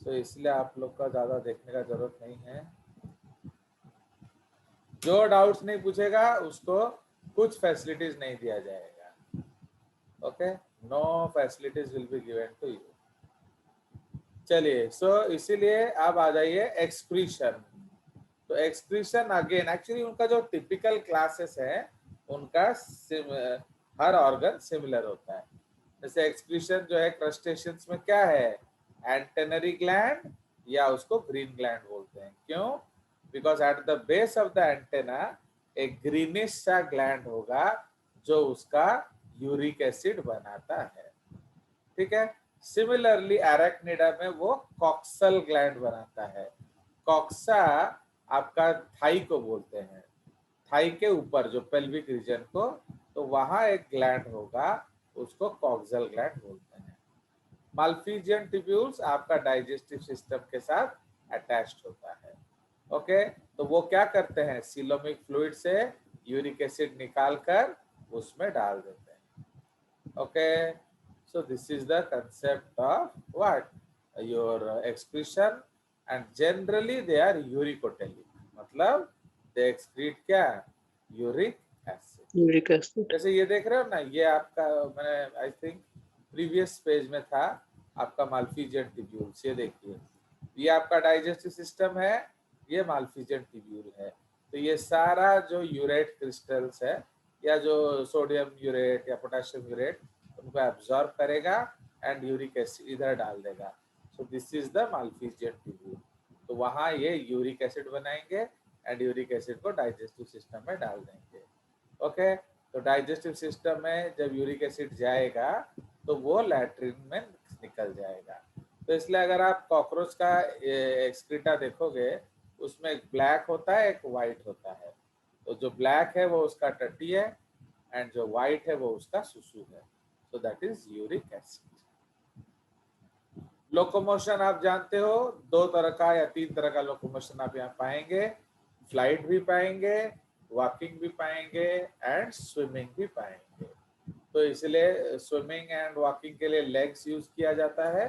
तो इसलिए आप लोग का ज्यादा देखने का जरूरत नहीं है। जो डाउट्स नहीं पूछेगा उसको कुछ फैसिलिटीज नहीं दिया जाएगा। Okay, no facilities will be given to you. चलिए, सो इसीलिए अब आ जाइए एक्सक्रीशन। तो एक्सक्रीशन अगेन एक्चुअली उनका जो टिपिकल क्लासेस है उनका हर ऑर्गन सिमिलर होता है। जैसे एक्सक्रीशन जो है क्रस्टेशियंस में क्या है, एंटेनरी ग्लैंड या उसको ग्रीन ग्लैंड बोलते हैं। क्यों? Because at the base of the antenna एक ग्रीनिश सा ग्लैंड होगा जो उसका यूरिक एसिड बनाता है। ठीक है। सिमिलरली एराक्निडा में वो कॉक्सल ग्लैंड बनाता है। कॉक्सा आपका थाई को बोलते हैं, थाई के ऊपर जो पेल्विक रीजन को, तो वहां एक ग्लैंड होगा उसको कॉक्सल ग्लैंड बोलते हैं। माल्फीजियन ट्यूब्यूल्स आपका डाइजेस्टिव सिस्टम के साथ अटैच्ड होता है। ओके, तो वो क्या करते हैं, सीलोमिक फ्लूइड से यूरिक एसिड निकालकर उसमें डाल देते हैं। Okay, so this is the concept of what your excretion, and generally they are uricotelic, मतलब they excrete क्या, यूरिक एसिड। Uric acid. जैसे ये देख रहे हो ना, ये आपका मैंने आई थिंक प्रीवियस पेज में था आपका माल्फीजियन ट्यूब्यूल्स। ये देखिए, ये आपका डाइजेस्टिव सिस्टम है, ये माल्फीजियन ट्यूब्यूल है। तो ये सारा जो यूरेट क्रिस्टल्स है या जो सोडियम यूरेट या पोटेशियम यूरेट उनको एब्जॉर्ब करेगा एंड यूरिक एसिड इधर डाल देगा। So this is the Malpighian tubule. तो वहाँ ये यूरिक एसिड बनाएंगे एंड यूरिक एसिड को डाइजेस्टिव सिस्टम में डाल देंगे। ओके, तो डाइजेस्टिव सिस्टम में जब यूरिक एसिड जाएगा तो वो लैट्रिन में निकल जाएगा। तो इसलिए अगर आप कॉकरोच का एक्सक्रीटा देखोगे उसमें एक ब्लैक होता है, एक वाइट होता है। तो जो ब्लैक है वो उसका टट्टी है एंड जो वाइट है वो उसका सुसु है। So that is uric acid. Locomotion आप जानते हो, दो तरह का या तीन तरह का लोकोमोशन आप यहाँ पाएंगे। फ्लाइट भी पाएंगे, वॉकिंग भी पाएंगे एंड स्विमिंग भी पाएंगे। तो इसलिए स्विमिंग एंड वॉकिंग के लिए लेग्स यूज किया जाता है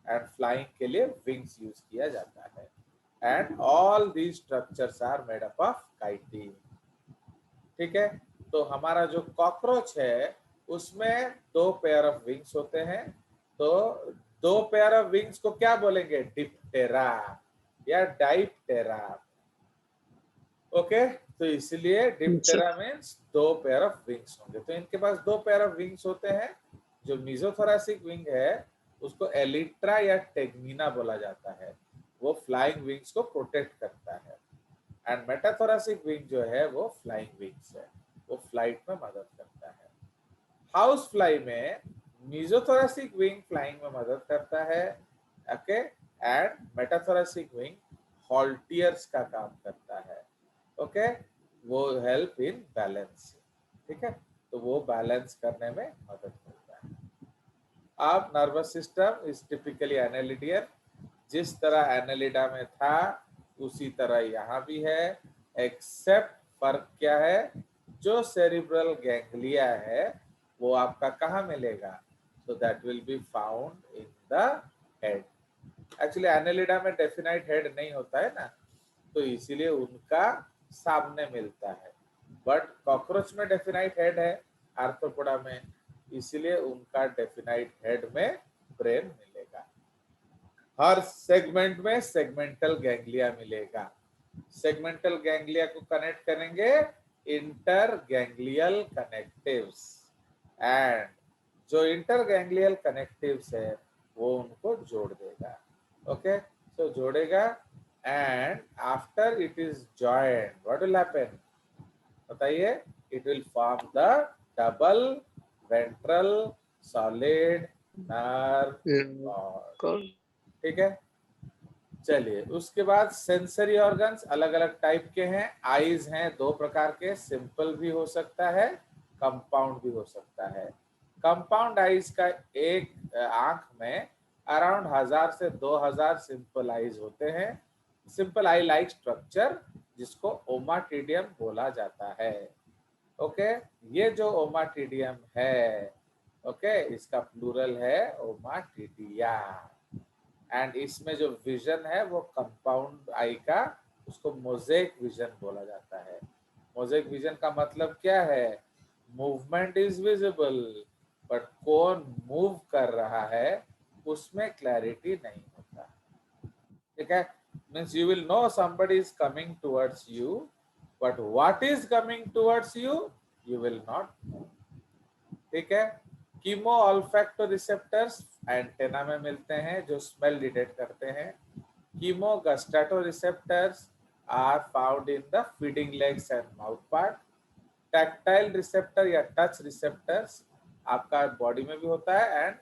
एंड फ्लाइंग के लिए विंग्स यूज किया जाता है। And all these structures are made up of chitin. ठीक है। तो हमारा जो कॉकरोच है उसमें दो पेयर ऑफ विंग्स होते हैं। तो दो पेयर ऑफ विंग्स को क्या बोलेंगे, डिप्टेरा या डाइप्टेरा। ओके, तो इसलिए डिप्टेरा मीन्स दो पेयर ऑफ विंग्स होंगे। तो इनके पास दो पेयर ऑफ विंग्स होते हैं। जो मीजोथोरैसिक विंग है उसको एलिट्रा या टेग्मिना बोला जाता है, वो फ्लाइंग विंग्स को प्रोटेक्ट करता है। एंड मेटाथोरैसिक विंग जो है वो फ्लाइंग विंग्स है, वो फ्लाइट में मदद करता है। हाउस फ्लाई में मीजोथोरैसिक विंग फ्लाइंग में मदद करता है। ओके, एंड मेटाथोरैसिक विंग हॉल्टियर्स का काम करता है। ओके, वो हेल्प इन बैलेंस। ठीक है, तो वो बैलेंस करने में मदद करता है। अब नर्वस सिस्टम इज टिपिकली एनालिडियन। जिस तरह एनालिडा में था उसी तरह यहाँ भी है, एक्सेप्ट फर्क क्या है, जो सेरिब्रल गैंग्लिया है वो आपका कहाँ मिलेगा, so that will be found in the head. Actually Annelida में डेफिनाइट हेड नहीं होता है ना, तो इसीलिए उनका सामने मिलता है। बट कॉकरोच में डेफिनाइट हेड है, आर्थ्रोपोडा में, इसीलिए उनका डेफिनाइट हेड में ब्रेन मिलेगा। हर सेगमेंट में सेगमेंटल गैंग्लिया मिलेगा। सेगमेंटल गैंग्लिया को कनेक्ट करेंगे इंटर गैंग्लियल कनेक्टिव्स, एंड जो इंटर गैंग्लियल कनेक्टिव्स है वो उनको जोड़ देगा। ओके, सो जोड़ेगा and after it is joined what will happen, बताइए, it will form the double ventral solid nerve cord. ठीक है। चलिए, उसके बाद सेंसरी ऑर्गन्स अलग अलग टाइप के हैं। आईज हैं दो प्रकार के, सिंपल भी हो सकता है, कंपाउंड भी हो सकता है। कंपाउंड आईज का एक आंख में अराउंड 1000 से 2000 सिंपल आईज होते हैं। सिंपल आई लाइक स्ट्रक्चर जिसको ओमाटिडियम बोला जाता है। ओके, ये जो ओमाटिडियम है, ओके, इसका प्लूरल है ओमाटिडिया। एंड इसमें जो विजन है वो कंपाउंड आई का, उसको मोजेक विजन बोला जाता है। मोजेक विजन का मतलब क्या है? मूवमेंट इज विजिबल बट कौन मूव कर रहा है उसमें क्लैरिटी नहीं होता। ठीक है, means you will know somebody is coming towards you but what is coming towards you you will not know। ठीक है, कीमो ऑल्फैक्टो रिसेप्टर्स एंटेना में मिलते हैं जो स्मेल डिटेक्ट करते हैं। Chemo gustatory receptors are found in the feeding legs and mouth part. Tactile receptor या touch receptors आपका बॉडी में भी होता है एंड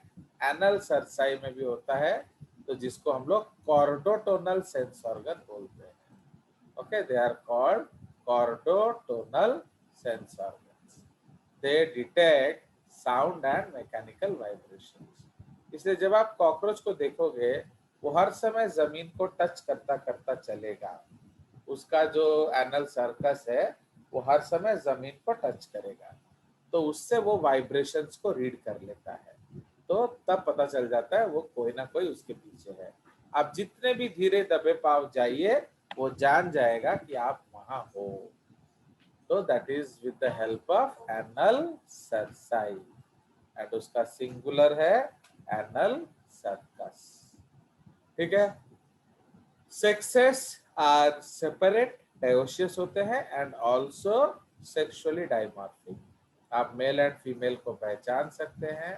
एनल सरसाई में भी होता है, तो जिसको हम लोग कॉर्डोटोनल सेंस ऑर्गन बोलते हैं। Okay, they are called chordotonal sense organs. They detect sound and mechanical vibrations. इसलिए जब आप कॉकरोच को देखोगे वो हर समय जमीन को टच करता करता चलेगा। उसका जो एनल सर्कस है वो हर समय जमीन को टच करेगा, तो उससे वो वाइब्रेशंस को रीड कर लेता है, तो तब पता चल जाता है वो कोई ना कोई उसके पीछे है। आप जितने भी धीरे दबे पाव जाइए वो जान जाएगा कि आप वहां हो। तो that is with the help of anal cerci and उसका सिंगुलर है एनल सर्कस। ठीक है, सेक्सेस आर सेपरेट, डायोशियस होते हैं एंड ऑल्सो सेक्सुअली डाइमॉर्फिक। आप मेल एंड फीमेल को पहचान सकते हैं।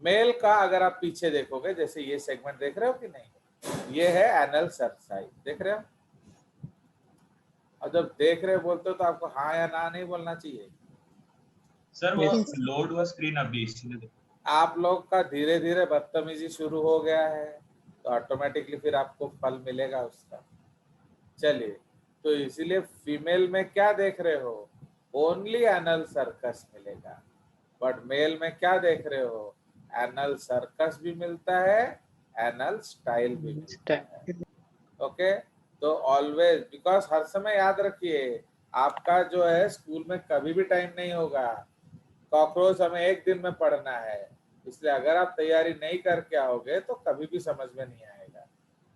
मेल का अगर आप पीछे देखोगे, जैसे ये सेगमेंट देख रहे हो कि नहीं, ये है एनल सरसाई, देख रहे हो? और जब देख रहे हो बोलते हो तो आपको हाँ या ना नहीं बोलना चाहिए। सर वो लोड हुआ स्क्रीन अभी इसलिए। आप लोग का धीरे धीरे बदतमीजी शुरू हो गया है तो ऑटोमेटिकली फिर आपको फल मिलेगा उसका। चलिए, तो इसीलिए फीमेल में क्या देख रहे हो? ओनली एनल सर्कस मिलेगा, बट मेल में क्या देख रहे हो? एनल सर्कस भी मिलता है, एनल स्टाइल भी मिलता है। ओके, तो ऑलवेज, बिकॉज हर समय याद रखिए आपका जो है स्कूल में कभी भी टाइम नहीं होगा। कॉकरोच हमें एक दिन में पढ़ना है, इसलिए अगर आप तैयारी नहीं करके आओगे तो कभी भी समझ में नहीं आएगा।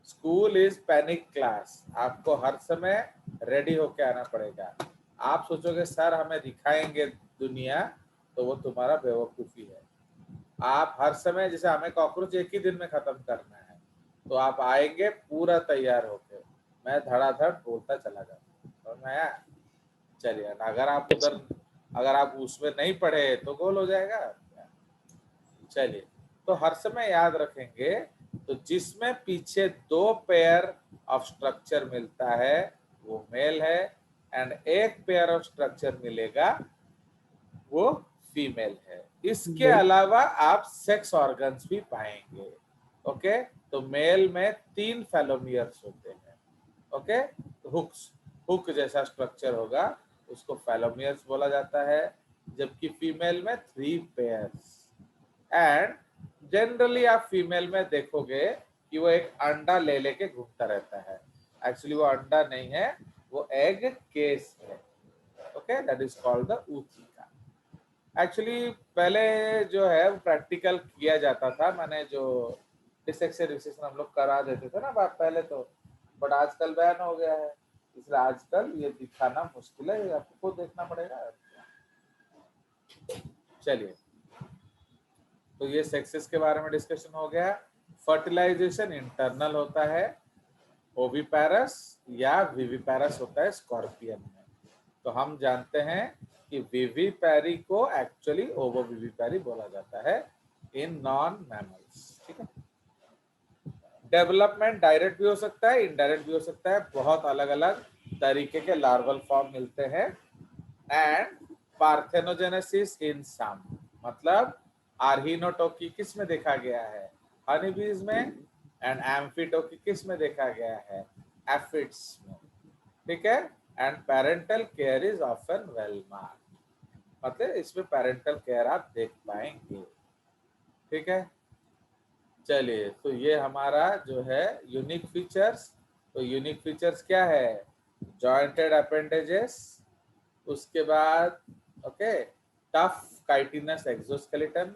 स्कूल इज पैनिक क्लास, आपको हर समय रेडी होके आना पड़ेगा। आप सोचोगे सर हमें दिखाएंगे दुनिया, तो वो तुम्हारा बेवकूफ़ी है। आप हर समय, जैसे हमें कॉकरोच एक ही दिन में खत्म करना है, तो आप आएंगे पूरा तैयार होके, मैं धड़ाधड़ बोलता चला जाऊंगा, समझ में आया? चलिए, अगर आप उधर, अगर आप उसमें नहीं पढ़े तो गोल हो जाएगा। चलिए, तो हर समय याद रखेंगे, तो जिसमें पीछे दो पेयर ऑफ स्ट्रक्चर मिलता है वो मेल है एंड एक पेयर ऑफ स्ट्रक्चर मिलेगा वो फीमेल है। इसके अलावा आप सेक्स ऑर्गन्स भी पाएंगे। ओके, तो मेल में 3 फेलोमियर्स होते हैं। ओके, तो हुक जैसा स्ट्रक्चर होगा उसको फेलोमियर्स बोला जाता है, जबकि फीमेल में 3 पेयर्स। एंड जनरली आप फीमेल में देखोगे कि वो एक अंडा ले लेके घूमता रहता है। एक्चुअली वो अंडा नहीं है, वो एग केस है। Okay, that is called the ऊतक। एक्चुअली पहले जो है प्रैक्टिकल किया जाता था, मैंने जो डिसेक्शन हम लोग करा देते थे ना बात पहले तो, बट आजकल बैन हो गया है, इसलिए आजकल ये दिखाना मुश्किल है, आपको देखना पड़ेगा। चलिए, तो ये सेक्सेस के बारे में डिस्कशन हो गया। फर्टिलाइजेशन इंटरनल होता है, ओविपैरस या विविपैरस होता है स्कॉर्पियन में। तो हम जानते हैं कि विविपैरी को एक्चुअली ओवोविविपैरी बोला जाता है इन नॉन मैमल्स। ठीक है, डेवलपमेंट डायरेक्ट भी हो सकता है, इनडायरेक्ट भी हो सकता है, बहुत अलग अलग तरीके के लार्वल फॉर्म मिलते हैं। एंड पार्थेनोजेनेसिस इन सम, मतलब आर्हिनोटोकी किस में देखा गया है? हनी बीज में। एंड एम्फिटोकी किस में देखा गया है? एफिड्स में। ठीक है, and parental care is often well marked, मतलब इसमें पेरेंटल केयर आप देख पाएंगे। ठीक है, चलिए, तो ये हमारा जो है यूनिक फीचर्स। तो यूनिक फीचर्स क्या है? जॉइंटेड अपेंडेजेस, उसके बाद ओके टफ काइटिनस एक्सोस्केलेटन,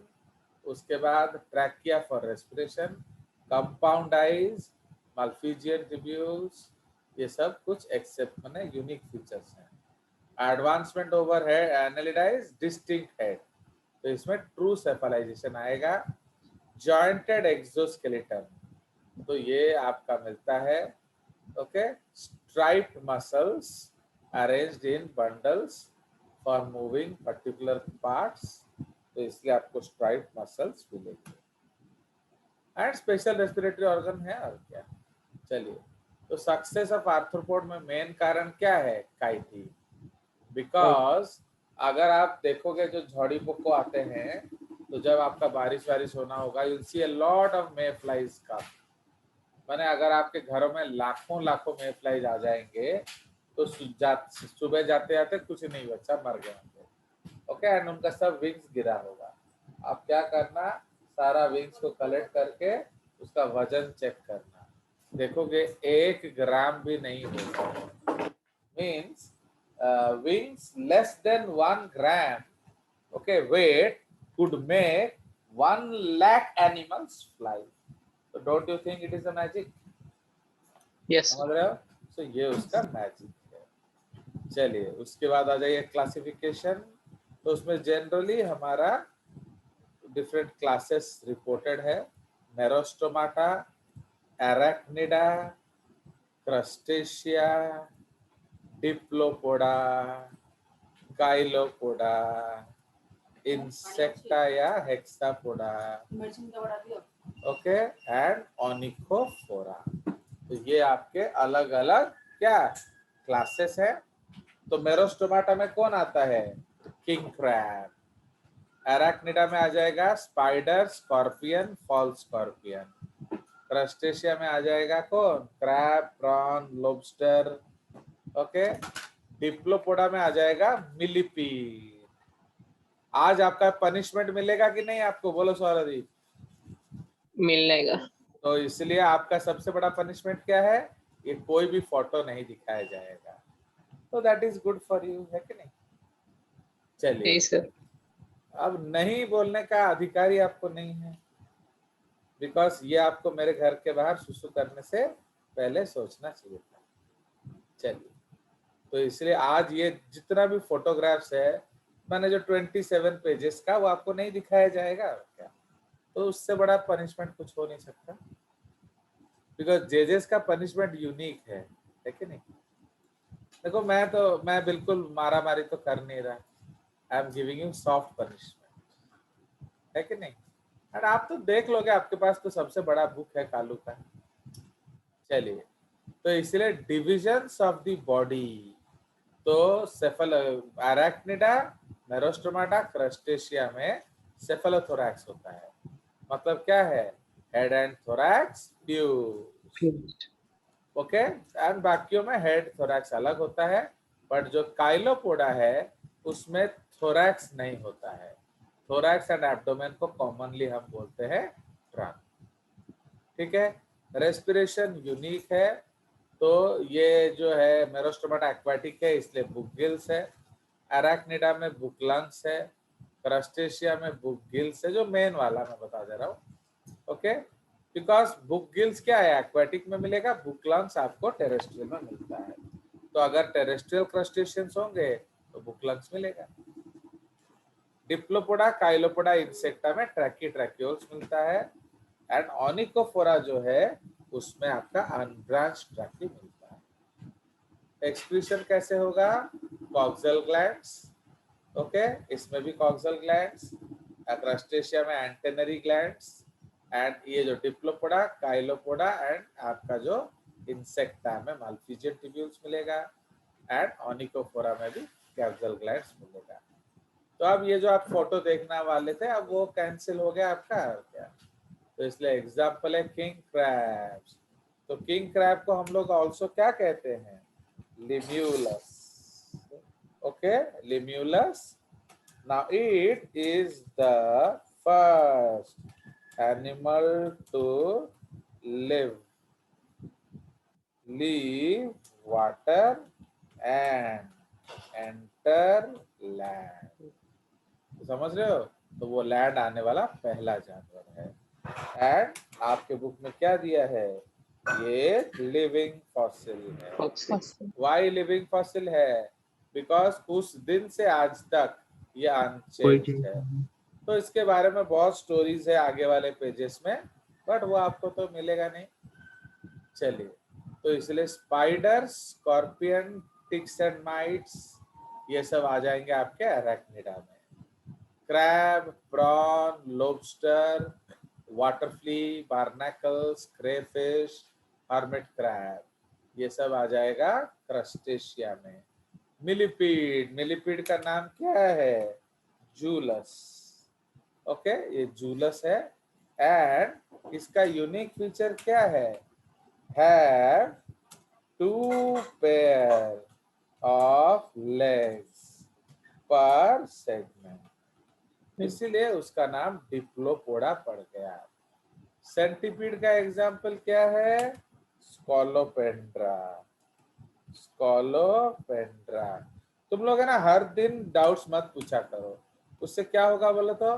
उसके बाद trachea for respiration, compound eyes, Malpighian tubules, ये सब कुछ एक्सेप्ट माने यूनिक फीचर्स हैं। Advancement over head annelids distinct head, तो इसमें ट्रू सेफलाइजेशन आएगा। जॉइंटेड एक्सोस्केलेटन, तो ये आपका मिलता है। Okay, striped muscles arranged in bundles for moving particular parts, तो इसलिए आपको स्ट्राइप्ड मसल्स मिलेंगे। एंड स्पेशल रेस्पिरेटरी ऑर्गन है और क्या। चलिए, तो सक्सेस ऑफ आर्थ्रोपोड में मेन कारण क्या है? काइटिन। बिकॉज अगर आप देखोगे जो झड़ी पोको आते हैं, तो जब आपका बारिश वारिश होना होगा, you'll see a lot of mayflies come। माने अगर आपके घरों में लाखों लाखों mayflies आ जाएंगे, तो सुबह जाते जाते कुछ नहीं बच्चा मर गए होंगे। ओके, एंड उनका सब विंग्स गिरा होगा। आप क्या करना, सारा विंग्स को कलेक्ट करके उसका वजन चेक करना, देखोगे 1 ग्राम भी नहीं होगा। Means wings less than 1 gram, okay, weight could make 1 lakh animals fly। So don't you think it is a magic? Yes. समझ रहे हो? So ये उसका मैजिक है। चलिए, उसके बाद आ जाइए क्लासिफिकेशन। तो उसमें जनरली हमारा डिफरेंट क्लासेस रिपोर्टेड है। मेरोस्टोमाटा, एराक्निडा, क्रस्टेशिया, डिप्लोपोडा, काइलोपोडा, इंसेक्टा या हेक्सापोडा, ओके, एंड ओनिकोफोरा। तो ये आपके अलग अलग क्या क्लासेस है। तो मेरोस्टोमाटा में कौन आता है? King crab. एराक्निडा में आ जाएगा spider, scorpion, false scorpion. Crustacea में आ जाएगा कौन? Crab, prawn, lobster. Okay, Diplopoda में आ जाएगा मिलीपीड। आज आपका पनिशमेंट मिलेगा कि नहीं आपको? बोलो सौरदीप। मिलने का। तो इसलिए आपका सबसे बड़ा पनिशमेंट क्या है? ये कोई भी फोटो नहीं दिखाया जाएगा। तो that is good for you, है कि नहीं? चलिए, सर। अब नहीं बोलने का अधिकारी आपको नहीं है, बिकॉज ये आपको मेरे घर के बाहर सुसु करने से पहले सोचना चाहिए था। चलिए, तो इसलिए आज ये जितना भी फोटोग्राफ्स है, मैंने जो 27 पेजेस का, वो आपको नहीं दिखाया जाएगा क्या? तो उससे बड़ा पनिशमेंट कुछ हो नहीं सकता, बिकॉज जेजेस का पनिशमेंट यूनिक है कि नहीं? देखो, मैं बिल्कुल मारा मारी तो कर नहीं रहा। I am giving you soft punishment, है कि नहीं? और आप तो देख लोगे, आपके पास तो सबसे बड़ा बुक है कालू का। चलिए, तो इसलिए डिविजन्स ऑफ द बॉडी, तो सेफल एराक्निडा, मेरोस्टोमाटा, क्रस्टेशिया में सेफलोथोरैक्स होता है। मतलब क्या है? Head and thorax fuse. Okay, and बाकियों में हेड थोरैक्स अलग होता है, बट जो काइलोपोडा है उसमें थोरैक्स नहीं होता है। थोरैक्स एंड एब्डोमेन को कॉमनली हम बोलते हैं ट्रंक। ठीक है, रेस्पिरेशन यूनिक है। तो ये जो है मेरोस्टोमाटा एक्वाटिक है, इसलिए बुक गिल्स है। एराक्निडा में बुक लंग्स है। क्रस्टेशिया में बुक गिल्स है, जो मेन वाला मैं बता दे रहा हूँ। ओके, बिकॉज बुक गिल्स क्या है? एक्वाटिक में मिलेगा, बुक लंग्स आपको टेरेस्ट्रियल में मिलता है। तो अगर टेरेस्ट्रियल क्रस्टेशियंस होंगे तो बुक लंग्स मिलेगा। डिप्लोपोडा, काइलोपोडा, इंसेक्टा में ट्रैक्योल्स मिलता है। एंड ओनिकोफोरा जो है उसमें आपका अनब्रांच ट्रैकी मिलता है। एक्सक्रीशन कैसे होगा? कॉक्सल ग्लैंड्स, ओके, इसमें भी कॉक्सल ग्लैंड्स। क्रस्टेशिया में एंटेनरी ग्लैंड्स। एंड ये जो डिप्लोपोडा, काइलोपोडा एंड आपका जो इंसेक्टा में माल्फिजियन ट्यूब्यूल्स मिलेगा। एंड ओनिकोफोरा में भी कॉक्सल ग्लैंड्स मिलेगा। तो अब ये जो आप फोटो देखने वाले थे, अब वो कैंसिल हो गया आपका क्या? तो इसलिए एग्जाम्पल है किंग क्रैब्स। तो किंग क्रैब को हम लोग ऑल्सो क्या कहते हैं? Limulus. Okay, Limulus. Now it is the first animal to live, leave water and enter land. समझ रहे हो? तो वो लैंड आने वाला पहला जानवर है। एंड आपके बुक में क्या दिया है, ये लिविंग फॉसिल है। Fossil. वाई लिविंग फॉसिल है, बिकॉज उस दिन से आज तक ये कोई अनचेंज चीज है। नहीं। तो इसके बारे में बहुत स्टोरीज है आगे वाले पेजेस में, बट वो आपको तो मिलेगा नहीं। चलिए, तो इसलिए spider, scorpion, ticks and mites ये सब आ जाएंगे आपके अरेक्निडा में। Crab, prawn, lobster, water flea, barnacles, crayfish, hermit crab, ये सब आ जाएगा क्रस्टेशिया में। मिलीपीड, मिलीपीड का नाम क्या है, जूलस। ओके, ये जूलस है। एंड इसका यूनिक फीचर क्या है, हैव 2 पेयर ऑफ लेग्स पर सेगमेंट, इसीलिए उसका नाम डिप्लोपोडा पड़ गया। सेंटीपीड का एग्जाम्पल क्या है, स्कॉलोपेंड्रा, स्कॉलोपेंड्रा। तुम लोग है ना हर दिन डाउट्स मत पूछा करो, उससे क्या होगा बोले तो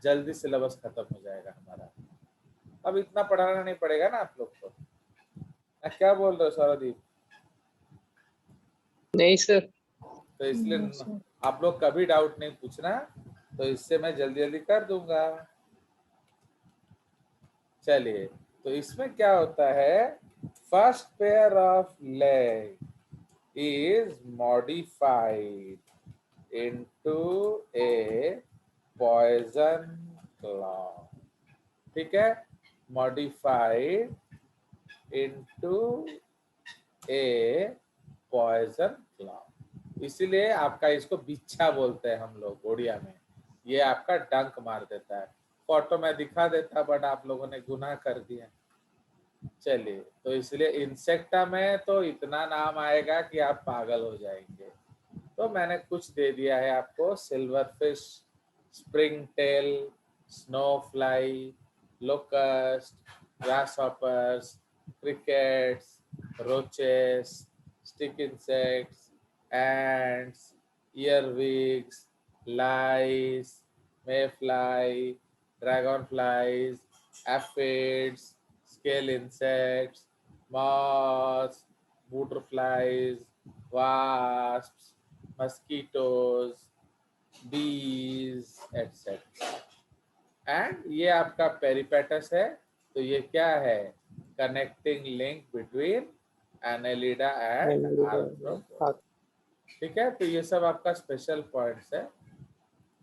जल्दी सिलेबस खत्म हो जाएगा हमारा। अब इतना पढ़ाना नहीं पड़ेगा ना आप लोग को। क्या बोल रहे हो सौरदीप? नहीं सर. तो इसलिए आप लोग कभी डाउट नहीं पूछना, तो इससे मैं जल्दी जल्दी कर दूंगा। चलिए, तो इसमें क्या होता है, first pair of leg is modified into a poison claw, ठीक है, modified into a poison claw, इसीलिए आपका इसको बिच्छा बोलते हैं हम लोग उड़िया में। ये आपका डंक मार देता है। फोटो में दिखा देता बट आप लोगों ने गुनाह कर दिया। चलिए, तो इसलिए इंसेक्टा में तो इतना नाम आएगा कि आप पागल हो जाएंगे। तो मैंने कुछ दे दिया है आपको, silver fish, spring tail, snow fly, locust, grasshoppers, crickets, roaches, stick insects, ants, earwigs, lice, may fly, dragon flies, aphids, scale insects, moths, butterflies, wasps, mosquitoes, bees, etc. And ये आपका पेरिपेटस है। तो ये क्या है, connecting link between Annelida and Arthropoda, ठीक है। तो ये सब आपका स्पेशल पॉइंट्स है।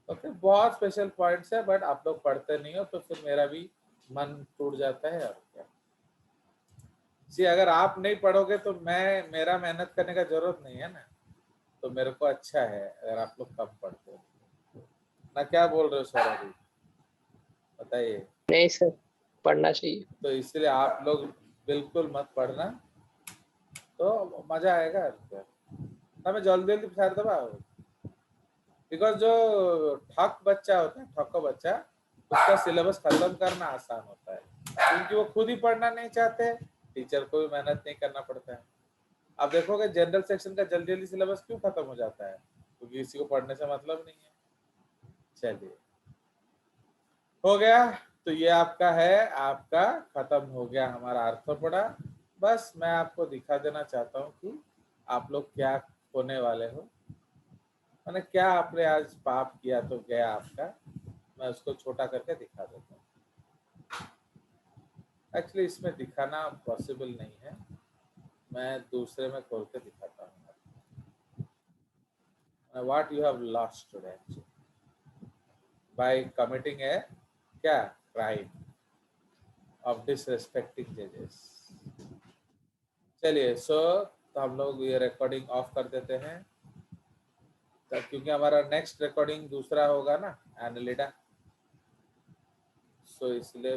ओके, बहुत स्पेशल पॉइंट्स है, बट आप लोग पढ़ते नहीं हो तो फिर मेरा भी मन टूट जाता है। और क्या सी, अगर आप नहीं पढ़ोगे तो मेरा मेहनत करने का जरूरत नहीं है ना, तो मेरे को अच्छा है अगर आप लोग कम पढ़ते हो ना। क्या बोल रहे हो सौरभ, बताइए। नहीं सर, पढ़ना चाहिए. तो इसलिए आप लोग बिल्कुल मत पढ़ना, तो मजा आएगा ना। मैं जल्दी जल्दी छाड़ दबा, बिकॉज जो ठक बच्चा होता है, ठको बच्चा, उसका सिलेबस खत्म करना आसान होता है, क्योंकि वो खुद ही पढ़ना नहीं चाहते, टीचर को भी मेहनत नहीं करना पड़ता है। आप देखोगे जनरल सेक्शन का जल्दी जल्दी सिलेबस क्यों खत्म हो जाता है, क्योंकि किसी को पढ़ने से मतलब नहीं है। चलिए, हो गया। तो ये आपका है, आपका खत्म हो गया हमारा आर्थ्रोपोडा। बस मैं आपको दिखा देना चाहता हूँ कि आप लोग क्या होने वाले हो, मैंने क्या आपने आज पाप किया तो गया आपका। मैं उसको छोटा करके दिखा देता हूँ। एक्चुअली इसमें दिखाना पॉसिबल नहीं है, मैं दूसरे में खोल के दिखाता हूँ। What you have lost today by committing a क्या क्राइम ऑफ डिसरेस्पेक्टिंग जजेस। चलिए, तो हम लोग ये रिकॉर्डिंग ऑफ कर देते हैं, क्योंकि हमारा नेक्स्ट रिकॉर्डिंग दूसरा होगा ना, एनालिडा, सो इसलिए